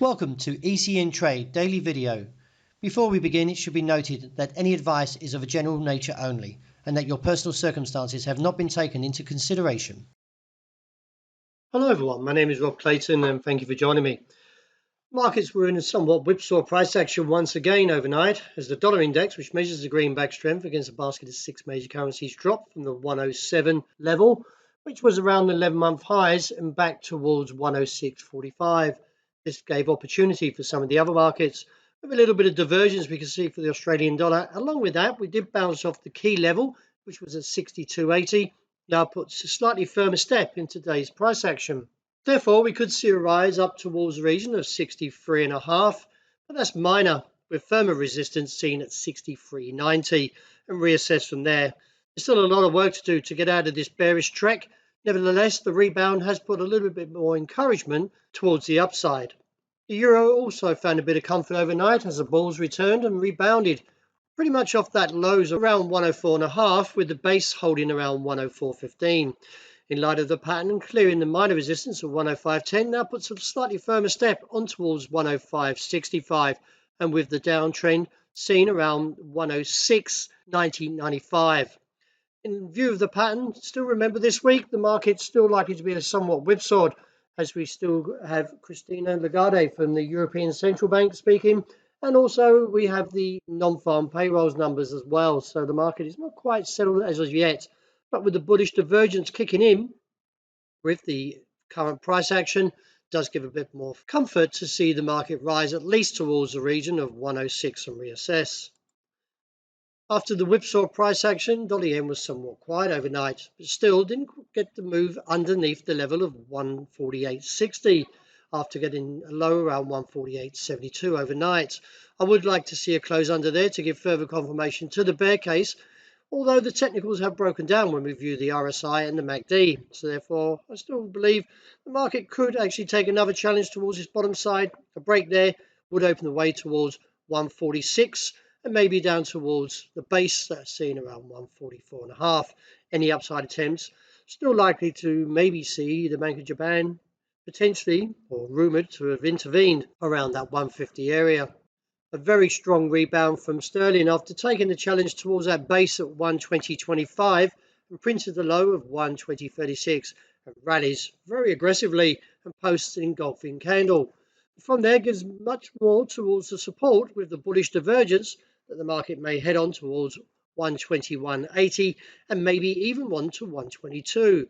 Welcome to ECN Trade Daily Video. Before we begin, it should be noted that any advice is of a general nature only and that your personal circumstances have not been taken into consideration. Hello everyone, my name is Rob Clayton and thank you for joining me. Markets were in a somewhat whipsaw price action once again overnight as the dollar index, which measures the greenback strength against a basket of 6 major currencies, dropped from the 107 level, which was around the 11-month highs, and back towards 106.45. This gave opportunity for some of the other markets with a little bit of divergence we can see for the Australian dollar. Along with that, we did bounce off the key level, which was at 62.80. Now puts a slightly firmer step in today's price action. Therefore, we could see a rise up towards the region of 63.5, but that's minor, with firmer resistance seen at 63.90 and reassess from there. There's still a lot of work to do to get out of this bearish trek. Nevertheless, the rebound has put a little bit more encouragement towards the upside. The euro also found a bit of comfort overnight as the bulls returned and rebounded pretty much off that lows around 104.5, with the base holding around 104.15. In light of the pattern, clearing the minor resistance of 105.10 now puts a slightly firmer step on towards 105.65, and with the downtrend seen around 106.95. In view of the pattern, still remember this week the market's still likely to be somewhat whipsawed, as we still have Christine Lagarde from the European Central Bank speaking, and also we have the non-farm payrolls numbers as well. So the market is not quite settled as of yet, but with the bullish divergence kicking in with the current price action, does give a bit more comfort to see the market rise at least towards the region of 106 and reassess. After the whipsaw price action, dollar yen was somewhat quiet overnight, but still didn't get the move underneath the level of 148.60 after getting a low around 148.72 overnight. I would like to see a close under there to give further confirmation to the bear case, although the technicals have broken down when we view the RSI and the MACD. So therefore, I still believe the market could actually take another challenge towards its bottom side. A break there would open the way towards 146 and maybe down towards the base that's seen around 144.5. Any upside attempts still likely to maybe see the Bank of Japan potentially, or rumoured to have intervened around that 150 area. A very strong rebound from sterling after taking the challenge towards that base at 120.25 and printed the low of 120.36 and rallies very aggressively and posts an engulfing candle. From there gives much more towards the support with the bullish divergence that the market may head on towards 121.80 and maybe even on to 122.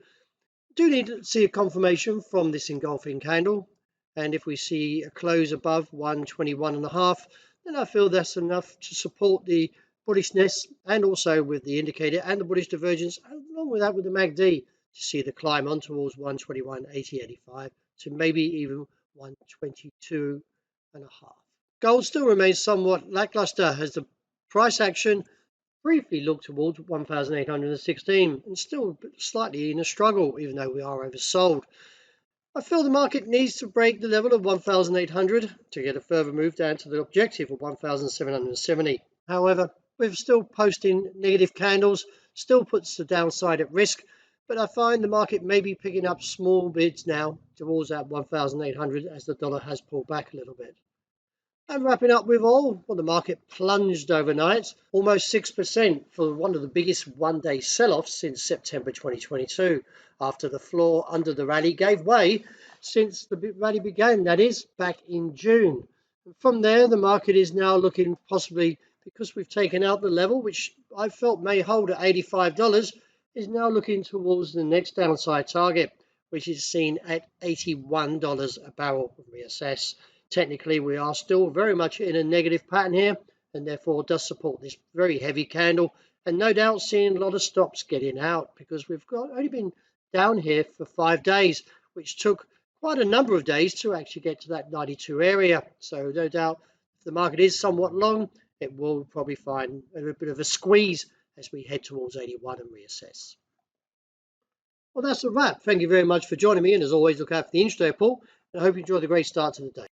Do need to see a confirmation from this engulfing candle, and if we see a close above 121.5, then I feel that's enough to support the bullishness, and also with the indicator and the bullish divergence, along with that with the MACD, to see the climb on towards 121.80.85 to maybe even 122.5. Gold still remains somewhat lackluster as the price action briefly looked towards 1,816 and still slightly in a struggle, even though we are oversold. I feel the market needs to break the level of 1,800 to get a further move down to the objective of 1,770. However, with still posting negative candles, still puts the downside at risk, but I find the market may be picking up small bids now towards that 1,800 as the dollar has pulled back a little bit. And wrapping up with oil, well, the market plunged overnight, almost 6% for one of the biggest one-day sell-offs since September 2022, after the floor under the rally gave way since the rally began, that is, back in June. And from there, the market is now looking possibly, because we've taken out the level, which I felt may hold at $85, is now looking towards the next downside target, which is seen at $81 a barrel. Reassess. Technically, we are still very much in a negative pattern here, and therefore does support this very heavy candle, and no doubt seeing a lot of stops getting out, because we've only been down here for 5 days, which took quite a number of days to actually get to that 92 area. So no doubt if the market is somewhat long, it will probably find a bit of a squeeze as we head towards 81 and reassess. Well, that's a wrap. Thank you very much for joining me, and as always, look out for the intraday report, and I hope you enjoy the great start to the day.